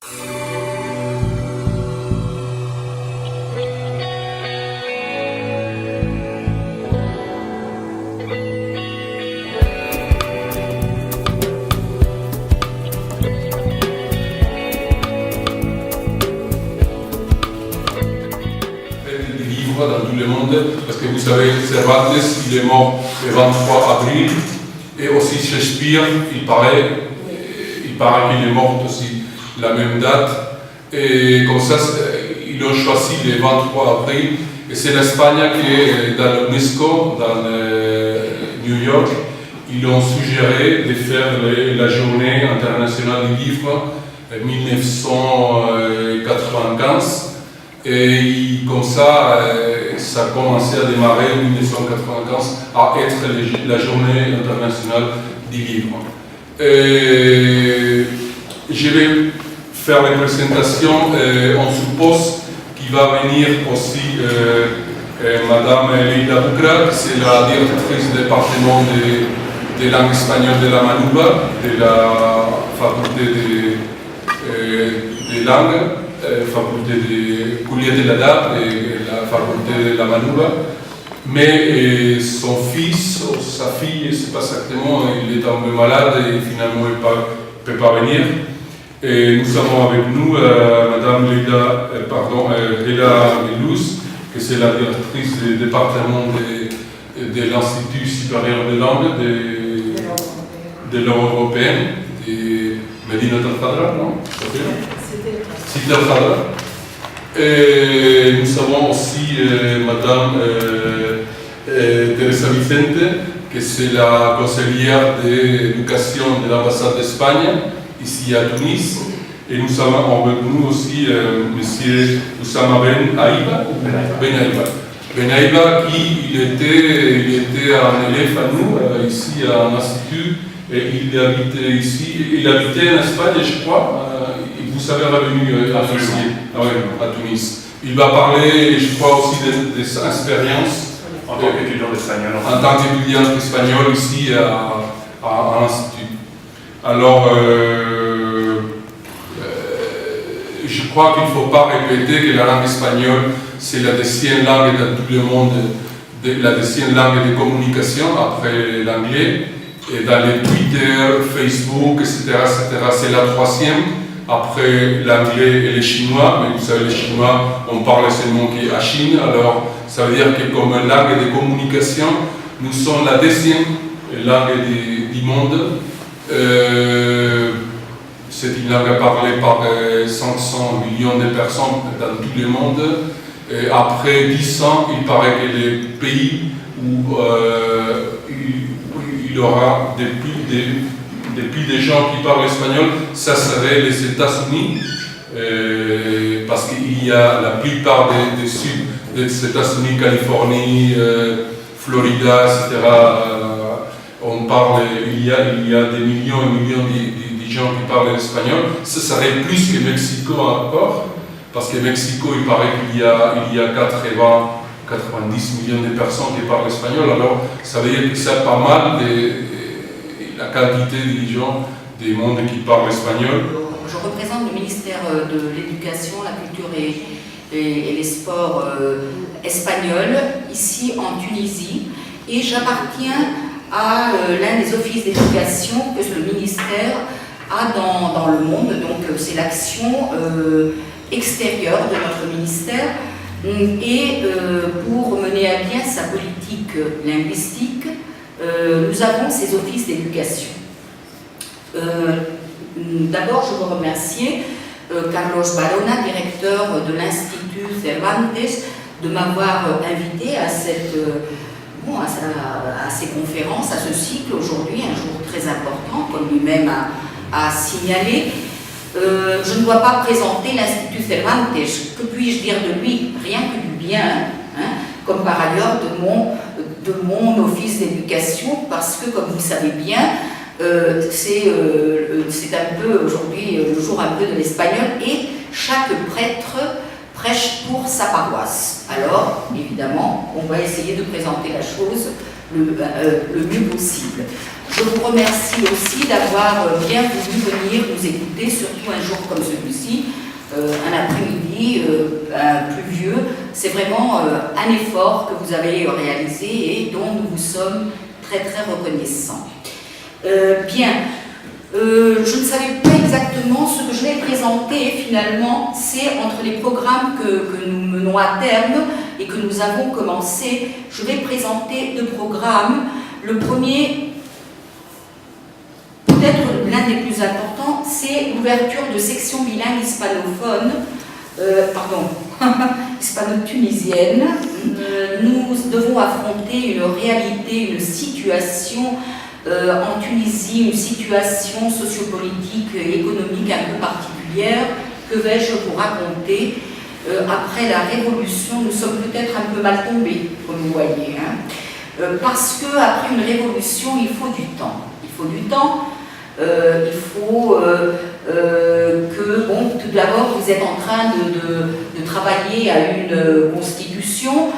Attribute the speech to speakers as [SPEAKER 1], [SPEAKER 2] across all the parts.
[SPEAKER 1] Dans tout le monde, parce que vous savez, Cervantes, il est mort le 23 avril, et aussi Shakespeare, il paraît qu'il est mort aussi la même date, et comme ça, ils ont choisi le 23 avril, et c'est l'Espagne qui est dans l'UNESCO, dans New York, ils ont suggéré de faire la journée internationale du livre en 1995. Et comme ça, ça a commencé à démarrer en 1995 à être la journée internationale du livre. Je vais faire les présentations. On suppose qu'il va venir aussi Madame Leila Bucra, c'est la directrice du département de langue espagnole de la Manuba, de la faculté de langue. Faculté de Culier de la Dab et la faculté de la Manuba, mais son fils ou sa fille, je ne sais pas exactement, il est tombé malade et finalement il ne peut pas venir. Et nous avons avec nous Madame Leila Melouz, que c'est la directrice du département de l'Institut supérieur de langue de l'Union européenne, de Medina Talfadra, non? Cité Al-Khadra. Et nous avons aussi Madame Teresa Vicente, que c'est la conseillère d'éducation de l'ambassade d'Espagne, ici à Tunis. Et nous avons avec nous aussi Monsieur Oussama Ben Aïba, qui il était un élève à nous, ici à l'Institut, et il habitait ici, il habitait en Espagne, je crois. Vous savez, revenu à Tunis. Il va parler, je crois, aussi de sa expérience
[SPEAKER 2] en tant qu'étudiant d'espagnol.
[SPEAKER 1] En tant qu'étudiant espagnol ici à l'Institut. Alors, je crois qu'il ne faut pas répéter que la langue espagnole, c'est la deuxième langue dans tout le monde, la deuxième langue de communication après l'anglais. Et dans les Twitter, Facebook, etc., c'est la troisième. Après l'anglais et le chinois, mais vous savez, les chinois, on parle seulement qu'à Chine, alors ça veut dire que comme langue de communication, nous sommes la deuxième langue du monde. C'est une langue parlée par 500 millions de personnes dans tout le monde. Et après 10 ans, il paraît que les pays où il y aura depuis des gens qui parlent espagnol, ça serait les États-Unis, parce qu'il y a la plupart des sud des États-Unis, Californie, Florida, etc. On parle, il y a des millions et millions de gens qui parlent espagnol. Ça serait plus que Mexico encore, parce que Mexico, il paraît qu'il y a 90 millions de personnes qui parlent espagnol. Alors, ça veut dire que c'est pas mal la quantité de gens du monde qui parlent espagnol.
[SPEAKER 3] Je représente le ministère de l'Éducation, la Culture et les Sports espagnols, ici en Tunisie, et j'appartiens à l'un des offices d'éducation que le ministère a dans le monde, donc c'est l'action extérieure de notre ministère, et pour mener à bien sa politique linguistique, nous avons ces offices d'éducation. D'abord, je veux remercier Carlos Barona, directeur de l'Institut Cervantes, de m'avoir invité à ces conférences, à ce cycle aujourd'hui, un jour très important, comme lui-même a signalé. Je ne dois pas présenter l'Institut Cervantes. Que puis-je dire de lui? Rien que du bien, hein, comme par ailleurs de mon office d'éducation, parce que, comme vous savez bien, c'est un peu aujourd'hui le jour un peu de l'espagnol, et chaque prêtre prêche pour sa paroisse. Alors, évidemment, on va essayer de présenter la chose le mieux possible. Je vous remercie aussi d'avoir bien voulu venir nous écouter, surtout un jour comme celui-ci, un après-midi pluvieux. C'est vraiment un effort que vous avez réalisé et dont nous vous sommes très très reconnaissants. Bien, je ne savais pas exactement ce que je vais présenter finalement, c'est entre les programmes que nous menons à terme et que nous avons commencé, je vais présenter 2 programmes. Le premier, peut-être l'un des plus importants, c'est l'ouverture de sections bilingues hispanophones, hispano-tunisiennes. Nous devons affronter une réalité, une situation en Tunisie, une situation sociopolitique et économique un peu particulière. Que vais-je vous raconter? Après la Révolution, nous sommes peut-être un peu mal tombés, comme vous voyez. Parce qu'après une révolution, il faut du temps. Il faut du temps. Il faut que, bon, tout d'abord, vous êtes en train de travailler à une constitution.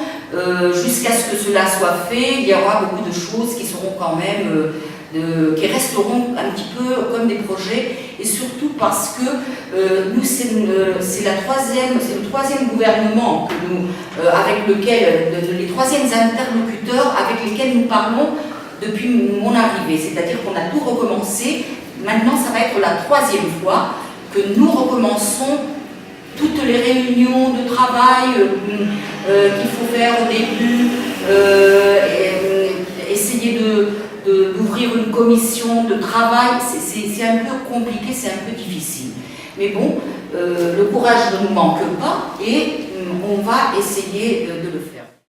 [SPEAKER 3] Jusqu'à ce que cela soit fait, il y aura beaucoup de choses qui seront quand même, qui resteront un petit peu comme des projets, et surtout parce que nous, c'est le troisième gouvernement que nous, avec lequel, les troisièmes interlocuteurs avec lesquels nous parlons depuis mon arrivée, c'est-à-dire qu'on a tout recommencé. Maintenant, ça va être la 3e fois que nous recommençons toutes les réunions de travail qu'il faut faire au début, essayer d'ouvrir une commission de travail, c'est un peu compliqué, c'est un peu difficile. Mais bon, le courage ne nous manque pas et on va essayer de